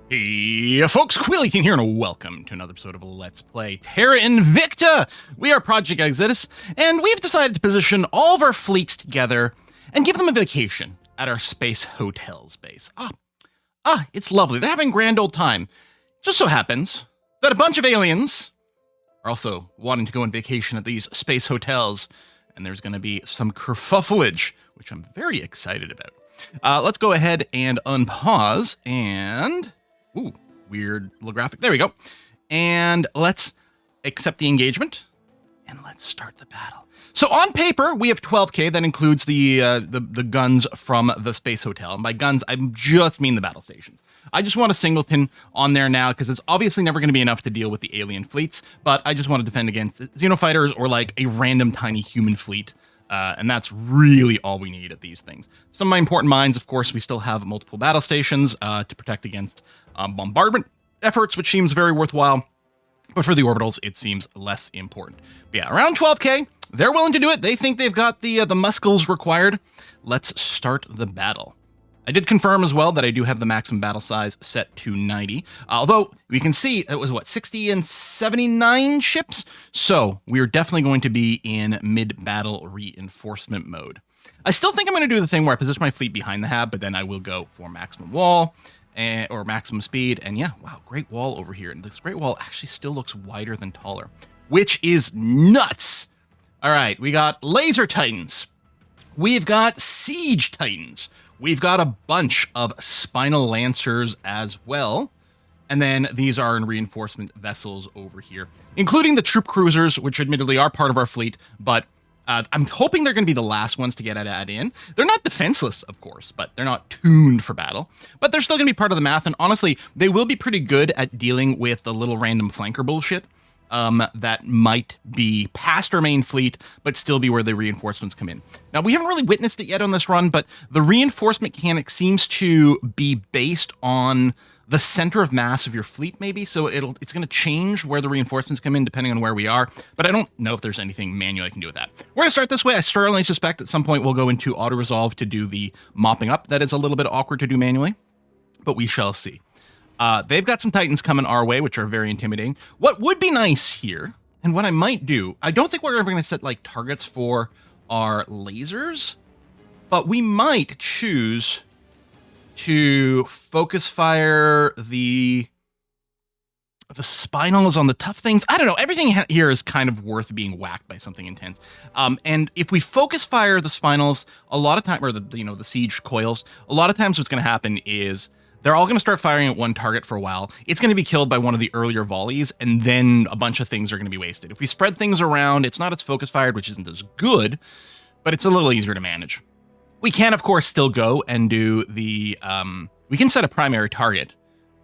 Hey folks, Quill18 here, and welcome to another episode of Let's Play Terra Invicta! We are Project Exodus, and we've decided to position all of our fleets together and give them a vacation at our space hotel's base. It's lovely. They're having a grand old time. Just so happens that a bunch of aliens are also wanting to go on vacation at these space hotels, and there's going to be some kerfuffleage, which I'm very excited about. Let's go ahead and unpause and... Ooh, weird little graphic. There we go. And let's accept the engagement, and let's start the battle. So on paper, we have 12k. That includes the guns from the space hotel. And by guns, I just mean the battle stations. I just want a singleton on there now because it's obviously never going to be enough to deal with the alien fleets. But I just want to defend against xenofighters or like a random tiny human fleet. And that's really all we need at these things. Some of my important mines, of course, we still have multiple battle stations to protect against bombardment efforts, which seems very worthwhile. But for the orbitals, it seems less important. But yeah, around 12k, they're willing to do it. They think they've got the muscles required. Let's start the battle. I did confirm as well that I do have the maximum battle size set to 90. Although we can see it was, 60 and 79 ships? So we're definitely going to be in mid-battle reinforcement mode. I still think I'm going to do the thing where I position my fleet behind the hab, but then I will go for maximum wall or maximum speed. And yeah, wow, great wall over here. And this great wall actually still looks wider than taller, which is nuts. All right, we got laser titans. We've got siege titans. We've got a bunch of spinal lancers as well. And then these are in reinforcement vessels over here, including the troop cruisers, which admittedly are part of our fleet, but I'm hoping they're going to be the last ones to get added in. They're not defenseless, of course, but they're not tuned for battle. But they're still going to be part of the math, and honestly, they will be pretty good at dealing with the little random flanker bullshit that might be past our main fleet, but still be where the reinforcements come in. Now, we haven't really witnessed it yet on this run, but the reinforcement mechanic seems to be based on the center of mass of your fleet, maybe, so it's going to change where the reinforcements come in depending on where we are, but I don't know if there's anything manual I can do with that. We're going to start this way. I certainly suspect at some point we'll go into auto-resolve to do the mopping up. That is a little bit awkward to do manually, but we shall see. They've got some Titans coming our way, which are very intimidating. What would be nice here, and what I might do, I don't think we're ever going to set like targets for our lasers, but we might choose to focus fire the spinals on the tough things. I don't know. Everything here is kind of worth being whacked by something intense. And if we focus fire the spinals, a lot of time, or the siege coils, a lot of times what's going to happen is they're all going to start firing at one target for a while. It's going to be killed by one of the earlier volleys, and then a bunch of things are going to be wasted. If we spread things around, it's not as focus fired, which isn't as good, but it's a little easier to manage. We can, of course, still go and do the... we can set a primary target,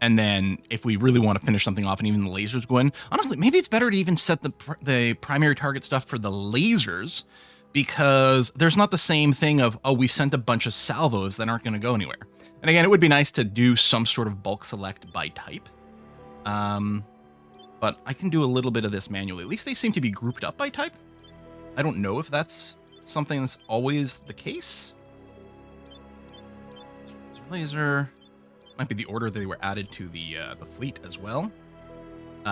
and then if we really want to finish something off and even the lasers go in, honestly, maybe it's better to even set the primary target stuff for the lasers, because there's not the same thing of, oh, we sent a bunch of salvos that aren't going to go anywhere. And again, it would be nice to do some sort of bulk select by type. But I can do a little bit of this manually. At least they seem to be grouped up by type. I don't know if that's something that's always the case. Laser. Might be the order they were added to the fleet as well.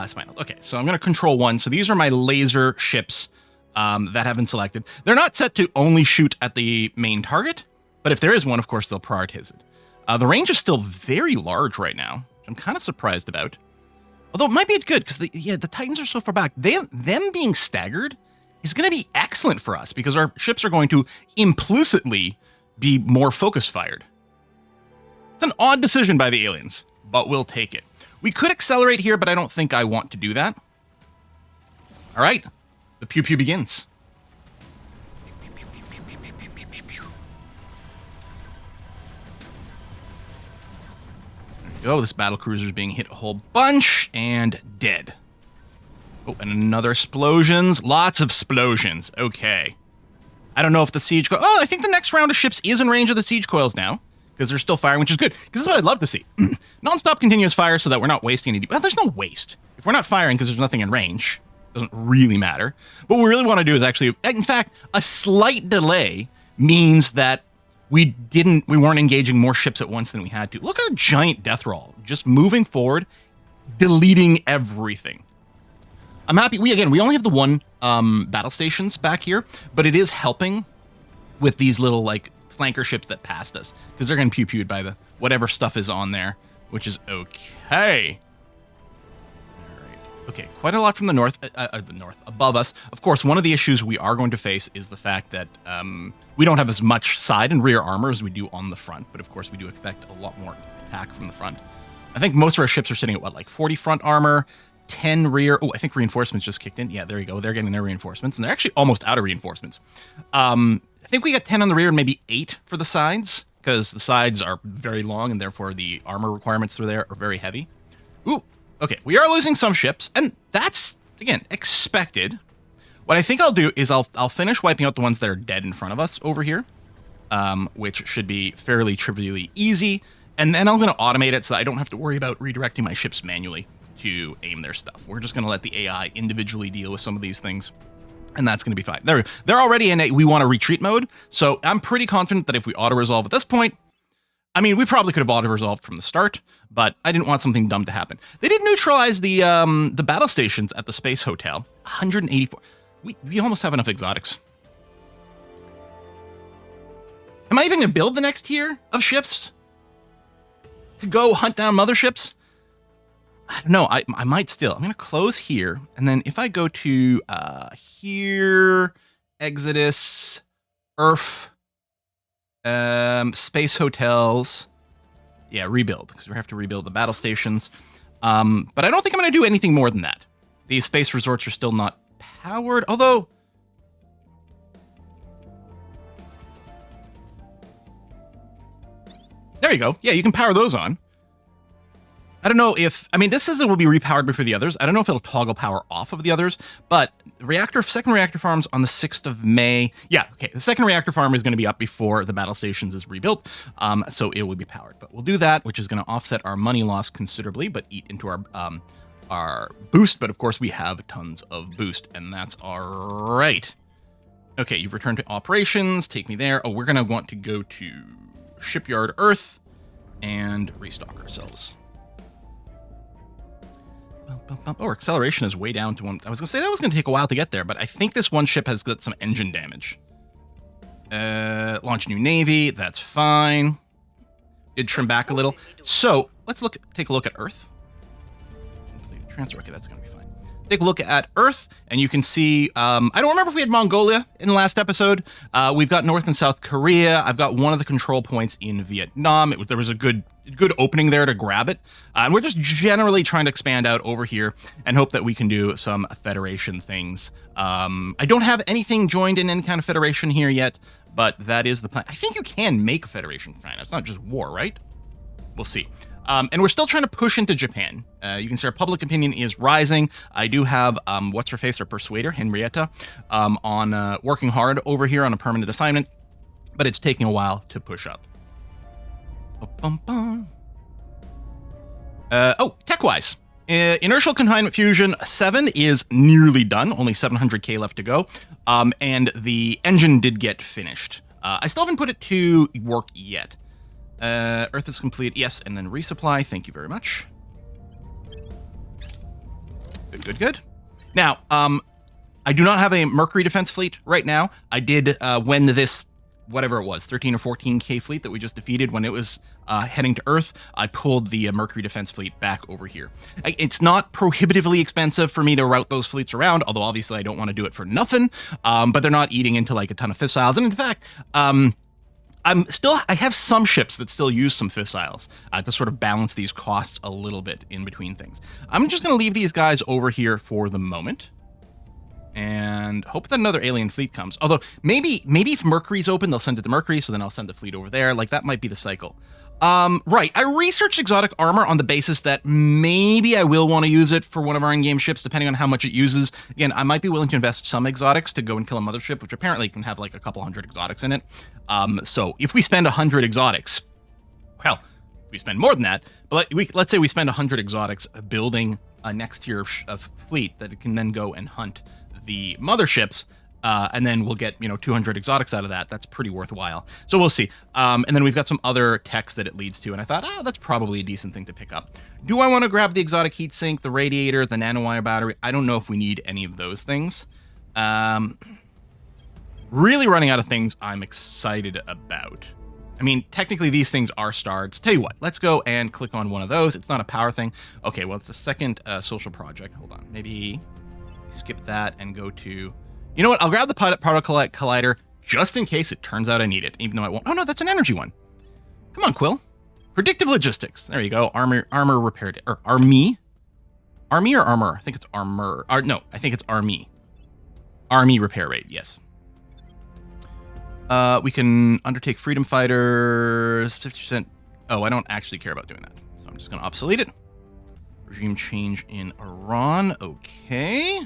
Spinal. Okay, so I'm going to control one. So these are my laser ships that have been selected. They're not set to only shoot at the main target, but if there is one, of course, they'll prioritize it. The range is still very large right now, which I'm kind of surprised about. Although it might be good, because the Titans are so far back. Them being staggered is going to be excellent for us, because our ships are going to implicitly be more focus-fired. It's an odd decision by the aliens, but we'll take it. We could accelerate here, but I don't think I want to do that. All right, the pew-pew begins. Go. This battle cruiser is being hit a whole bunch and dead. Oh, and another explosions. Lots of explosions. Okay. I don't know if the siege coil... Oh, I think the next round of ships is in range of the siege coils now, because they're still firing, which is good. Because this is what I'd love to see. Non-stop continuous fire so that we're not wasting any... Well, there's no waste. If we're not firing because there's nothing in range, it doesn't really matter. But what we really want to do is actually... In fact, a slight delay means that we weren't engaging more ships at once than we had to. Look at a giant death roll, just moving forward, deleting everything. I'm happy. We only have the one battle stations back here, but it is helping with these little like flanker ships that passed us, because they're getting pew-pewed by the whatever stuff is on there, which is okay. All right. Okay, quite a lot from the north, above us. Of course, one of the issues we are going to face is the fact that we don't have as much side and rear armor as we do on the front, but of course we do expect a lot more attack from the front. I think most of our ships are sitting at, what, like 40 front armor, 10 rear. Oh, I think reinforcements just kicked in. Yeah, there you go. They're getting their reinforcements, and they're actually almost out of reinforcements. I think we got 10 on the rear and maybe 8 for the sides, because the sides are very long, and therefore the armor requirements through there are very heavy. Ooh, okay. We are losing some ships, and that's, again, expected. What I think I'll do is I'll finish wiping out the ones that are dead in front of us over here, which should be fairly trivially easy. And then I'm going to automate it so I don't have to worry about redirecting my ships manually to aim their stuff. We're just going to let the AI individually deal with some of these things, and that's going to be fine. They're already in a we want to retreat mode, so I'm pretty confident that if we auto-resolve at this point, I mean, we probably could have auto-resolved from the start, but I didn't want something dumb to happen. They did neutralize the battle stations at the Space Hotel. 184. We almost have enough exotics. Am I even going to build the next tier of ships to go hunt down motherships? I don't know. I might still. I'm going to close here. And then if I go to here, Exodus, Earth, Space Hotels. Yeah, rebuild, because we have to rebuild the battle stations. But I don't think I'm going to do anything more than that. These space resorts are still not powered, although... There you go. Yeah, you can power those on. I don't know if... I mean, this says it will be repowered before the others. I don't know if it'll toggle power off of the others, but second reactor farm's on the 6th of May. Yeah, okay. The second reactor farm is going to be up before the battle stations is rebuilt, so it will be powered. But we'll do that, which is going to offset our money loss considerably, but eat into our boost. But of course, we have tons of boost, and that's all right. Okay, you've returned to operations. Take me there. Oh, we're going to want to go to Shipyard Earth and restock ourselves. Oh, acceleration is way down to 1. I was going to say that was going to take a while to get there, but I think this one ship has got some engine damage. Launch new Navy. That's fine. Did trim back a little. So let's take a look at Earth. Transfer. Okay, that's going to be fine. Take a look at Earth, and you can see, I don't remember if we had Mongolia in the last episode. We've got North and South Korea. I've got one of the control points in Vietnam. There was a good opening there to grab it. And we're just generally trying to expand out over here and hope that we can do some Federation things. I don't have anything joined in any kind of Federation here yet, but that is the plan. I think you can make a Federation from China. It's not just war, right? We'll see. And we're still trying to push into Japan. You can see our public opinion is rising. I do have what's-her-face, our persuader, Henrietta, on working hard over here on a permanent assignment, but it's taking a while to push up. Tech-wise. Inertial Confinement Fusion 7 is nearly done. Only 700k left to go. And the engine did get finished. I still haven't put it to work yet. Earth is complete. Yes, and then resupply. Thank you very much. Good. Now, I do not have a Mercury defense fleet right now. I did when this, whatever it was, 13 or 14k fleet that we just defeated, when it was heading to Earth, I pulled the Mercury defense fleet back over here. It's not prohibitively expensive for me to route those fleets around, although obviously I don't want to do it for nothing, but they're not eating into like a ton of fissiles. And in fact, I have some ships that still use some fissiles to sort of balance these costs a little bit in between things. I'm just going to leave these guys over here for the moment and hope that another alien fleet comes. Although maybe if Mercury's open, they'll send it to Mercury, so then I'll send the fleet over there. Like, that might be the cycle. Right. I researched exotic armor on the basis that maybe I will want to use it for one of our in-game ships, depending on how much it uses. Again, I might be willing to invest some exotics to go and kill a mothership, which apparently can have like a couple hundred exotics in it. So if we spend 100 exotics, well, we spend more than that, but let's say we spend 100 exotics building a next tier of fleet that can then go and hunt the motherships. And then we'll get, 200 exotics out of that. That's pretty worthwhile. So we'll see. And then we've got some other techs that it leads to. And I thought, that's probably a decent thing to pick up. Do I want to grab the exotic heatsink, the radiator, the nanowire battery? I don't know if we need any of those things. Really running out of things I'm excited about. I mean, technically these things are starred. Tell you what, let's go and click on one of those. It's not a power thing. Okay, well, it's the second social project. Hold on. Maybe skip that and go to... You know what? I'll grab the particle collider just in case it turns out I need it, even though I won't. Oh, no, that's an energy one. Come on, Quill. Predictive logistics. There you go. Armor repair... Or army? Army or armor? I think it's armor. No, I think it's army. Army repair rate, yes. We can undertake freedom fighters, 50%. Oh, I don't actually care about doing that. So I'm just going to obsolete it. Regime change in Iran. Okay.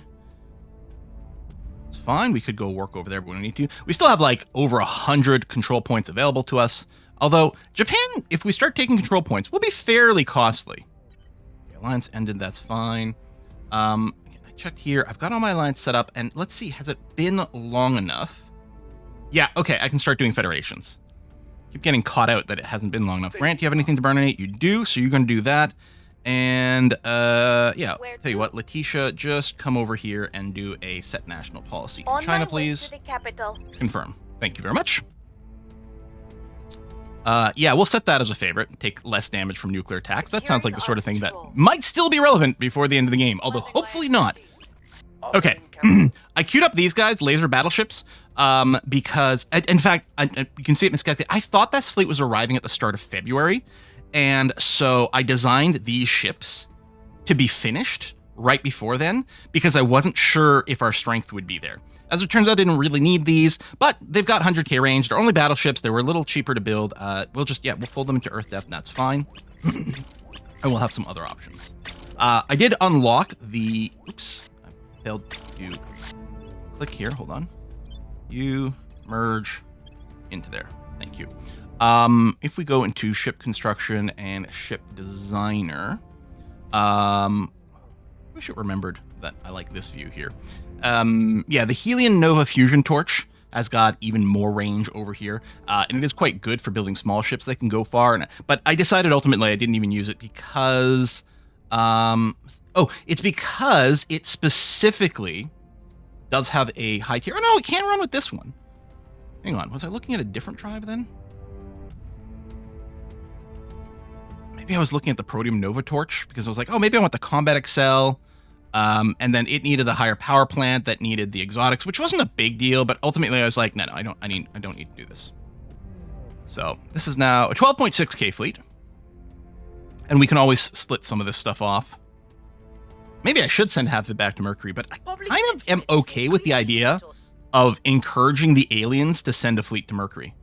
It's fine. We could go work over there, but we don't need to. We still have like over 100 control points available to us. Although Japan, if we start taking control points, will be fairly costly. The alliance ended. That's fine. I checked here. I've got all my alliance set up, and let's see. Has it been long enough? Yeah. Okay. I can start doing federations. Keep getting caught out that it hasn't been long enough. Grant, do you have anything to burninate? You do. So you're going to do that. And, yeah, tell you what, Letitia, just come over here and do a set national policy. China, please. Confirm. Thank you very much. Yeah, we'll set that as a favorite. Take less damage from nuclear attacks. That sounds like the sort of thing that might still be relevant before the end of the game, although hopefully not. Okay, I queued up these guys, laser battleships, because, in fact, you can see it in the skeleton. I thought this fleet was arriving at the start of February. And so I designed these ships to be finished right before then because I wasn't sure if our strength would be there. As it turns out, I didn't really need these, but they've got 100k range. They're only battleships. They were a little cheaper to build. We'll fold them into Earth Depth, and that's fine. And we'll have some other options. I did unlock the... Oops. I failed to click here. Hold on. You merge into there. Thank you. If we go into ship construction and ship designer, I wish it remembered that I like this view here. Yeah, the Helion Nova fusion torch has got even more range over here, and it is quite good for building small ships that can go far. But I decided ultimately I didn't even use it because, it's because it specifically does have a high tier. Oh no, it can't run with this one. Hang on, was I looking at a different drive then? Maybe I was looking at the Protium Nova Torch because I was like, oh, maybe I want the Combat Excel. And then it needed the higher power plant that needed the exotics, which wasn't a big deal. But ultimately, I was like, no, I don't need to do this. So this is now a 12.6k fleet, and we can always split some of this stuff off. Maybe I should send half of it back to Mercury, but I kind of am okay with the idea of encouraging the aliens to send a fleet to Mercury.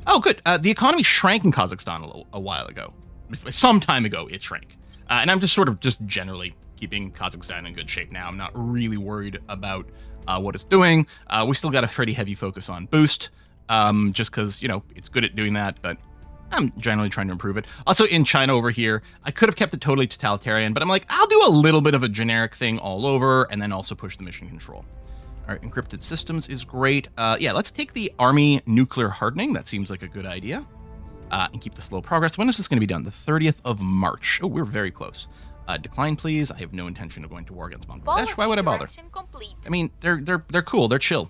Oh, good. The economy shrank in Kazakhstan a while ago. Some time ago, it shrank. And I'm just generally keeping Kazakhstan in good shape now. I'm not really worried about what it's doing. We still got a pretty heavy focus on boost, just because, it's good at doing that, but I'm generally trying to improve it. Also, in China over here, I could have kept it totally totalitarian, but I'm like, I'll do a little bit of a generic thing all over, and then also push the mission control. All right, encrypted systems is great. Yeah, let's take the Army nuclear hardening. That seems like a good idea. And keep the slow progress. When is this going to be done? The 30th of March. Oh, we're very close. Decline, please. I have no intention of going to war against Bangladesh. Why would I bother? I mean, they're cool. They're chill.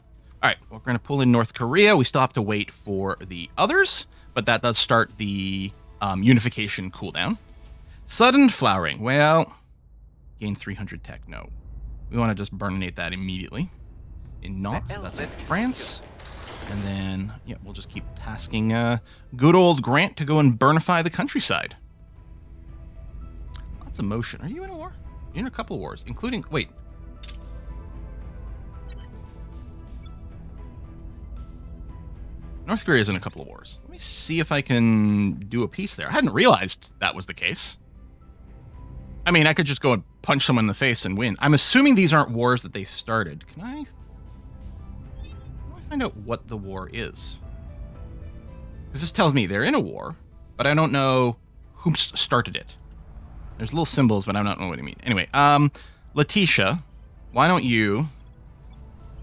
All right, we're going to pull in North Korea. We still have to wait for the others, but that does start the unification cooldown. Sudden flowering. Well, gain 300 tech. No. We want to just burninate that immediately. In knots, that's it. France. And then, yeah, we'll just keep tasking good old Grant to go and burnify the countryside. Lots of motion. Are you in a war? You're in a couple of wars, including... Wait. North Korea's in a couple of wars. Let me see if I can do a peace there. I hadn't realized that was the case. I mean, I could just go and punch someone in the face and win. I'm assuming these aren't wars that they started. Can I... find out what the war is? Because this tells me they're in a war, but I don't know who started it. There's little symbols, but I don't know what I mean. Anyway, Letitia, why don't you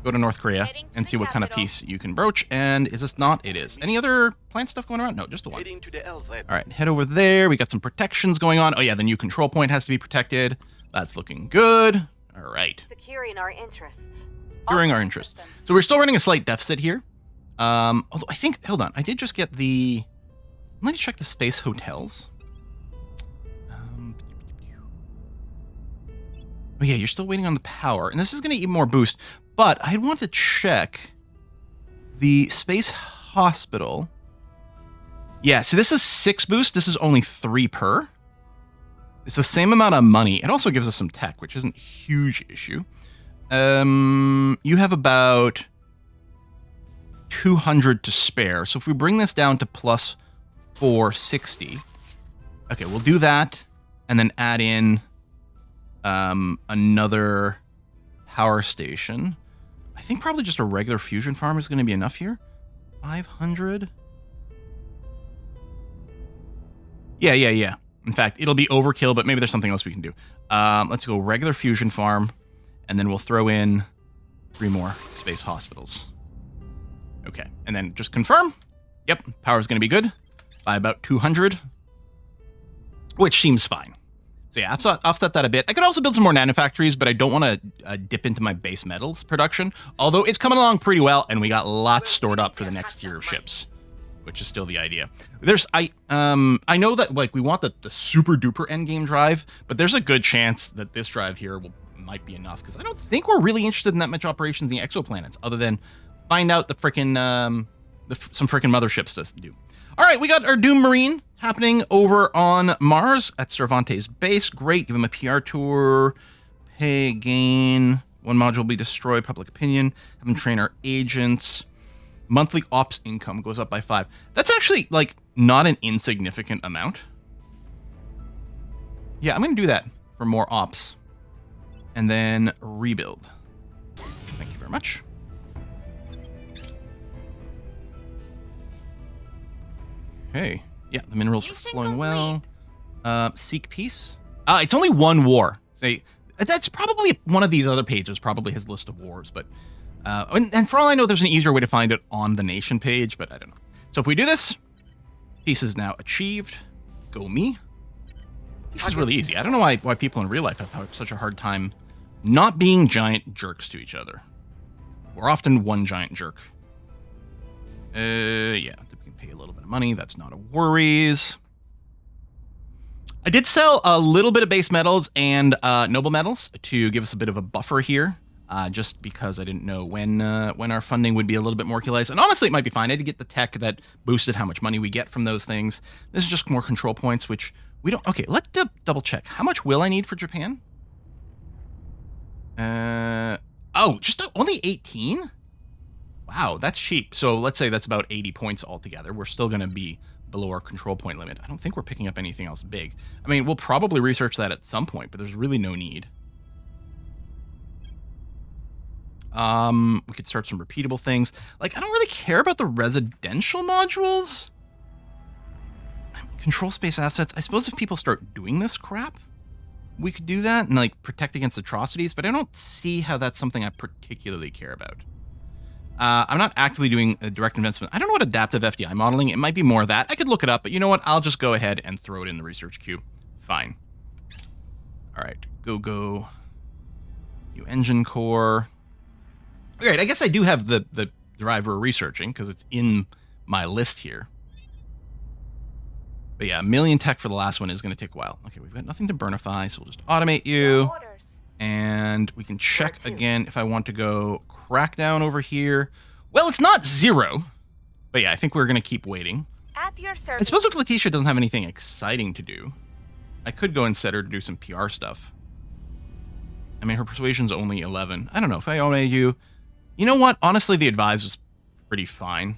Go to North Korea and see what kind of peace you can broach. And is this not? It is. Any other plant stuff going around? No, just the one. All right, head over there. We got some protections going on. Oh yeah, the new control point has to be protected. That's looking good. All right. Securing our interests. Securing our interests. So we're still running a slight deficit here. Although I think, hold on, I did just get the. Let me check the space hotels. Oh yeah, you're still waiting on the power, and this is going to even more boost. But I want to check the space hospital. Yeah, so this is 6 boost. This is only 3 per. It's the same amount of money. It also gives us some tech, which isn't a huge issue. You have about 200 to spare. So if we bring this down to plus 460. Okay, we'll do that and then add in another power station. I think probably just a regular fusion farm is going to be enough here. 500. Yeah. In fact, it'll be overkill, but maybe there's something else we can do. Let's go regular fusion farm, and then we'll throw in 3 more space hospitals. Okay, and then just confirm. Yep, power's going to be good by about 200, which seems fine. So yeah, offset that a bit. I could also build some more nanofactories, but I don't want to dip into my base metals production. Although it's coming along pretty well, and we got lots stored up for the next tier of ships, which is still the idea. I know that like we want the super duper endgame drive, but there's a good chance that this drive here might be enough, because I don't think we're really interested in that much operations in the exoplanets, other than find out the frickin' some frickin' motherships to do. All right, we got our Doom Marine happening over on Mars at Cervantes base. Great, give him a PR tour, pay gain, 1 module will be destroyed, public opinion, have him train our agents. Monthly ops income goes up by 5. That's actually like not an insignificant amount. Yeah, I'm gonna do that for more ops. And then rebuild. Thank you very much. Okay. Yeah, the minerals are flowing well. Seek peace. It's only 1 war. Say that's probably one of these other pages, probably his list of wars, but and for all I know, there's an easier way to find it on the nation page, but I don't know. So if we do this, peace is now achieved. Go me. This is really easy. I don't know why people in real life have such a hard time not being giant jerks to each other. We're often one giant jerk. Yeah, we can pay a little bit of money. That's not a worries. I did sell a little bit of base metals and noble metals to give us a bit of a buffer here, just because I didn't know when our funding would be a little bit more realized. And honestly, it might be fine. I had to get the tech that boosted how much money we get from those things. This is just more control points, which we don't... Okay, let's double check. How much will I need for Japan? Just only 18? Wow, that's cheap. So let's say that's about 80 points altogether. We're still going to be below our control point limit. I don't think we're picking up anything else big. I mean, we'll probably research that at some point, but there's really no need. We could start some repeatable things. Like, I don't really care about the residential modules. Control space assets. I suppose if people start doing this crap, we could do that and like protect against atrocities, but I don't see how that's something I particularly care about. I'm not actively doing a direct investment. I don't know what adaptive FDI modeling. It might be more of that. I could look it up, but you know what? I'll just go ahead and throw it in the research queue. Fine. All right, go. New engine core. All right, I guess I do have the driver researching because it's in my list here. But yeah, 1 million tech for the last one is going to take a while. Okay, we've got nothing to burnify, so we'll just automate you. And we can check again if I want to go crackdown over here. Well, it's not 0. But yeah, I think we're going to keep waiting. At your service. I suppose if Letitia doesn't have anything exciting to do, I could go and set her to do some PR stuff. I mean, her persuasion's only 11. I don't know if I automate you. You know what? Honestly, the advise was pretty fine.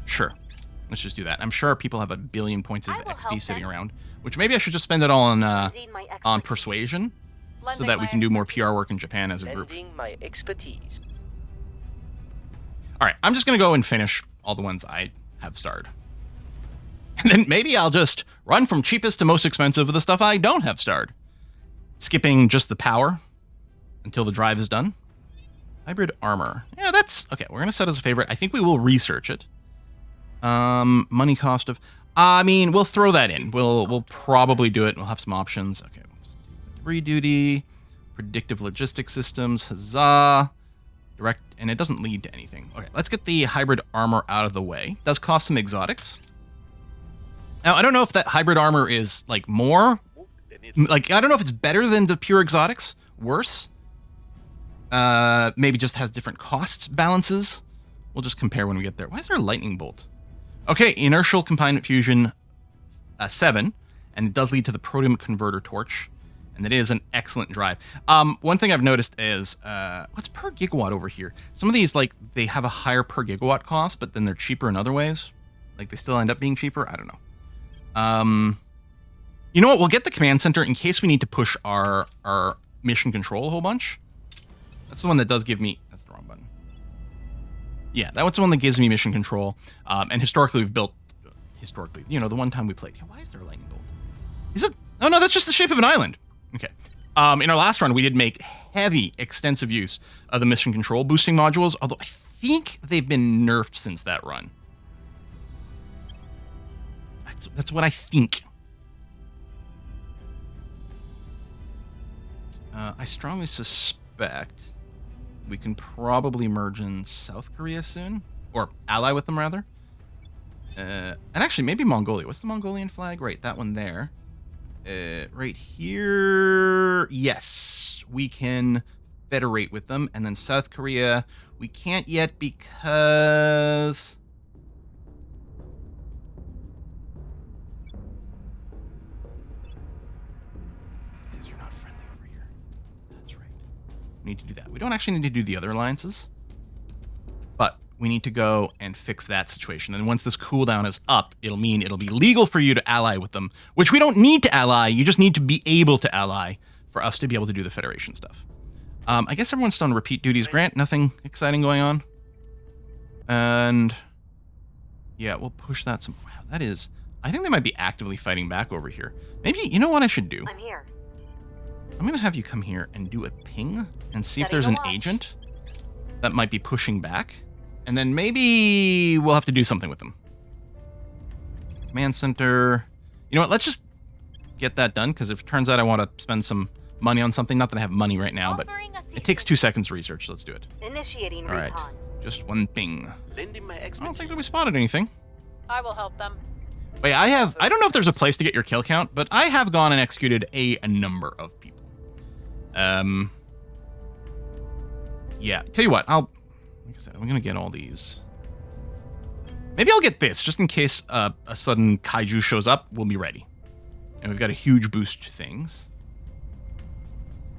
Sure. Let's just do that. I'm sure people have 1 billion points of XP sitting around, which maybe I should just spend it all on persuasion, so that we can do more PR work in Japan as a group. My expertise. All right, I'm just going to go and finish all the ones I have starred. And then maybe I'll just run from cheapest to most expensive of the stuff I don't have starred, skipping just the power until the drive is done. Hybrid armor. Yeah, that's okay. We're gonna set as a favorite. I think we will research it. Money cost of. I mean, we'll throw that in. We'll probably do it. We'll have some options. Okay. Debris duty, predictive logistics systems. Huzzah! Direct, and it doesn't lead to anything. Okay, let's get the hybrid armor out of the way. It does cost some exotics. Now, I don't know if that hybrid armor is like more. Like, I don't know if it's better than the pure exotics. Worse. Maybe just has different cost balances. We'll just compare when we get there. Why is there a lightning bolt? Okay, inertial confinement fusion 7, and it does lead to the protium converter torch, and it is an excellent drive. One thing I've noticed is what's per gigawatt over here? Some of these, like, they have a higher per gigawatt cost, but then they're cheaper in other ways. Like, they still end up being cheaper. I don't know. You know what? We'll get the command center in case we need to push our mission control a whole bunch. That's the one that does give me... That's the wrong button. Yeah, that one's the one that gives me mission control. And historically, we've built... Historically, you know, the one time we played... Yeah, why is there a lightning bolt? Is it... Oh, no, that's just the shape of an island. Okay. In our last run, we did make heavy, extensive use of the mission control boosting modules, although I think they've been nerfed since that run. That's what I think. I strongly suspect we can probably merge in South Korea soon, or ally with them rather. And actually, maybe Mongolia. What's the Mongolian flag? Right, that one there. Right here. Yes, we can federate with them, and then South Korea we can't yet because. We need to do that. We don't actually need to do the other alliances, but we need to go and fix that situation. And once this cooldown is up, it'll mean it'll be legal for you to ally with them, which we don't need to ally. You just need to be able to ally for us to be able to do the Federation stuff. I guess everyone's done repeat duties. Grant, nothing exciting going on. And yeah, we'll push that some. Wow, that is. I think they might be actively fighting back over here. Maybe, you know what I should do? I'm here. I'm going to have you come here and do a ping and see if there's an agent that might be pushing back. And then maybe we'll have to do something with them. Command center. You know what? Let's just get that done, because if it turns out I want to spend some money on something, not that I have money right now, but it takes 2 seconds to research. So let's do it. Initiating All right. recon. Just one ping. I don't think that we spotted anything. I will help them. Wait, I don't know if there's a place to get your kill count, but I have gone and executed a number of people. Yeah, tell you what, like I said, I'm gonna get all these. Maybe I'll get this, just in case a sudden kaiju shows up, we'll be ready. And we've got a huge boost to things.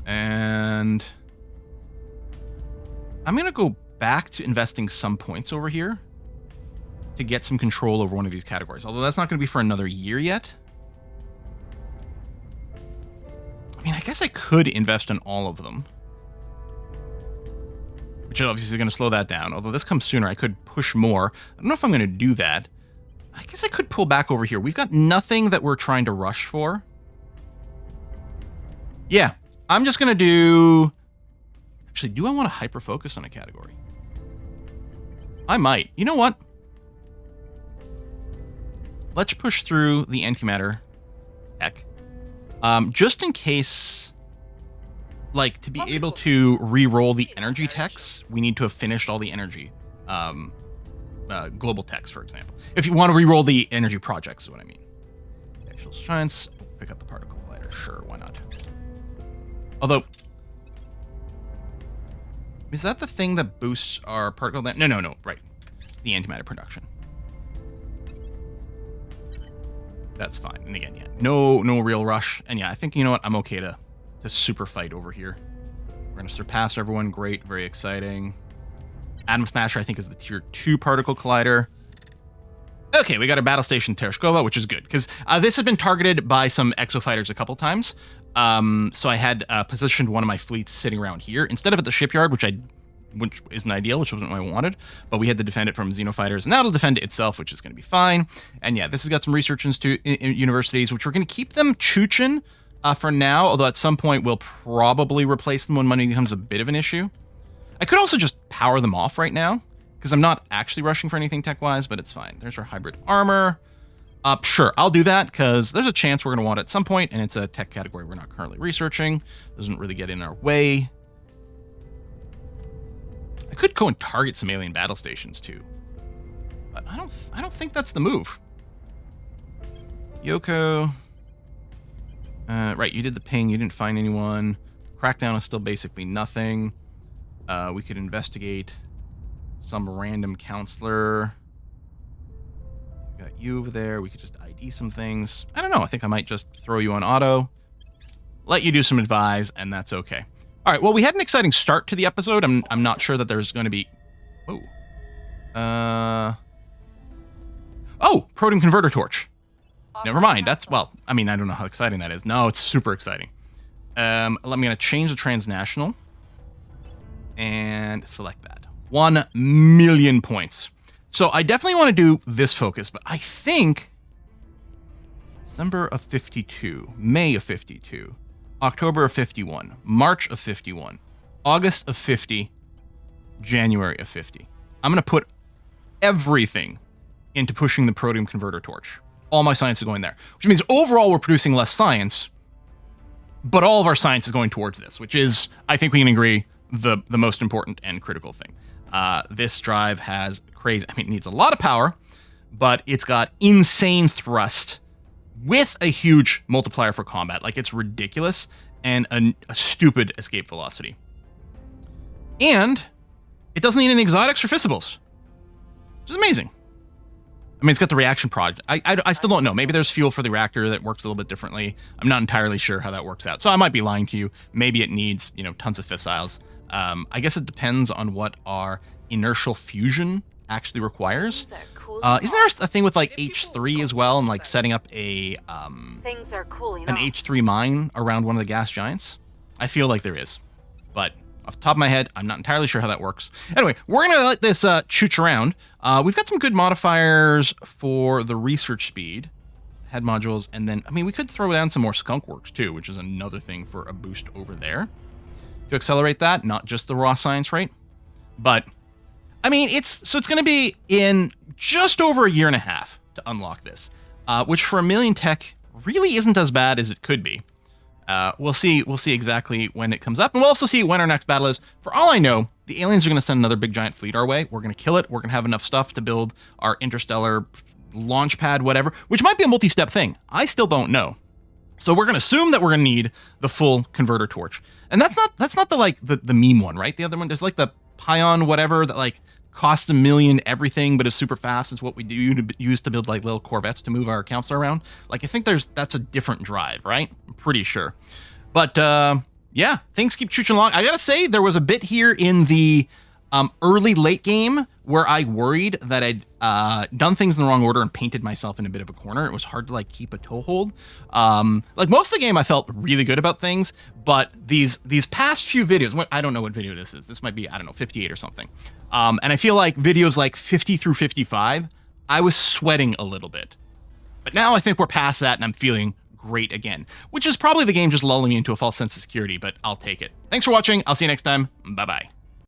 And I'm gonna go back to investing some points over here to get some control over one of these categories, although that's not gonna be for another year yet. I mean, I guess I could invest in all of them, which is obviously going to slow that down. Although this comes sooner, I could push more. I don't know if I'm going to do that. I guess I could pull back over here. We've got nothing that we're trying to rush for. Yeah, I'm just going to do... Actually, do I want to hyper-focus on a category? I might. You know what? Let's push through the antimatter tech. Just in case, like, to be able to re-roll the energy techs, we need to have finished all the energy. Global techs, for example. If you want to re-roll the energy projects, is what I mean. Actual strengths, pick up the particle collider. Sure, why not? Although, is that the thing that boosts our particle? No, right. The antimatter production. That's fine. And again, yeah, no real rush. And yeah, I think, you know what, I'm okay to super fight over here. We're going to surpass everyone. Great, very exciting. Atom Smasher, I think, is the tier 2 particle collider. Okay, we got a battle station Tereshkova, which is good, because this had been targeted by some exofighters a couple times. So I had positioned one of my fleets sitting around here instead of at the shipyard, which isn't ideal, which wasn't what I wanted, but we had to defend it from xenofighters, and that'll defend itself, which is going to be fine. And yeah, this has got some research universities, which we're going to keep them Chuchin for now, although at some point we'll probably replace them when money becomes a bit of an issue. I could also just power them off right now, because I'm not actually rushing for anything tech-wise, but it's fine. There's our hybrid armor. Sure, I'll do that, because there's a chance we're going to want it at some point, and it's a tech category we're not currently researching. Doesn't really get in our way. I could go and target some alien battle stations, too. But I don't think that's the move. Yoko. Right, you did the ping. You didn't find anyone. Crackdown is still basically nothing. We could investigate some random counselor. We got you over there. We could just ID some things. I don't know. I think I might just throw you on auto. Let you do some advise, and that's okay. All right, well, we had an exciting start to the episode. I'm not sure that there's going to be... Whoa. Oh, proton converter torch. Never mind. That's, well, I mean, I don't know how exciting that is. No, it's super exciting. I'm going to change the transnational and select that. 1 million points. So I definitely want to do this focus, but I think December of 52, May of 52, October of 51, March of 51, August of 50, January of 50. I'm going to put everything into pushing the protium converter torch. All my science is going there, which means overall we're producing less science, but all of our science is going towards this, which is, I think we can agree, the most important and critical thing. This drive has crazy, I mean, it needs a lot of power, but it's got insane thrust with a huge multiplier for combat. Like, it's ridiculous, and a stupid escape velocity. And it doesn't need any exotics or fissibles, which is amazing. I mean, it's got the reaction project. I still don't know. Maybe there's fuel for the reactor that works a little bit differently. I'm not entirely sure how that works out. So I might be lying to you. Maybe it needs, tons of fissiles. I guess it depends on what our inertial fusion actually requires. Isn't there a thing with like H3 as well, and like setting up a Things are cooling an off. H3 mine around one of the gas giants? I feel like there is, but off the top of my head, I'm not entirely sure how that works. Anyway, we're gonna let this chooch around. We've got some good modifiers for the research speed, head modules, and then, I mean, we could throw down some more skunk works too, which is another thing for a boost over there to accelerate that, not just the raw science rate. But I mean, it's going to be in just over a year and a half to unlock this, which for 1 million tech really isn't as bad as it could be. We'll see exactly when it comes up, and we'll also see when our next battle is. For all I know, the aliens are going to send another big giant fleet our way. We're going to kill it. We're going to have enough stuff to build our interstellar launch pad, whatever, which might be a multi-step thing. I still don't know. So we're going to assume that we're going to need the full converter torch. And that's not the meme one, right? The other one, there's like the Pion whatever that like costs 1 million everything, but is super fast. Is what we use to build like little Corvettes to move our counselor around. Like, I think that's a different drive, right? I'm pretty sure. But yeah, things keep chooching along. I gotta say, there was a bit here in the early late game where I worried that I'd done things in the wrong order and painted myself in a bit of a corner. It was hard to like keep a toehold. Like, most of the game I felt really good about things, but these past few videos, I don't know what video this is. This might be, I don't know, 58 or something. And I feel like videos like 50 through 55, I was sweating a little bit. But now I think we're past that and I'm feeling great again, which is probably the game just lulling me into a false sense of security, but I'll take it. Thanks for watching. I'll see you next time. Bye-bye.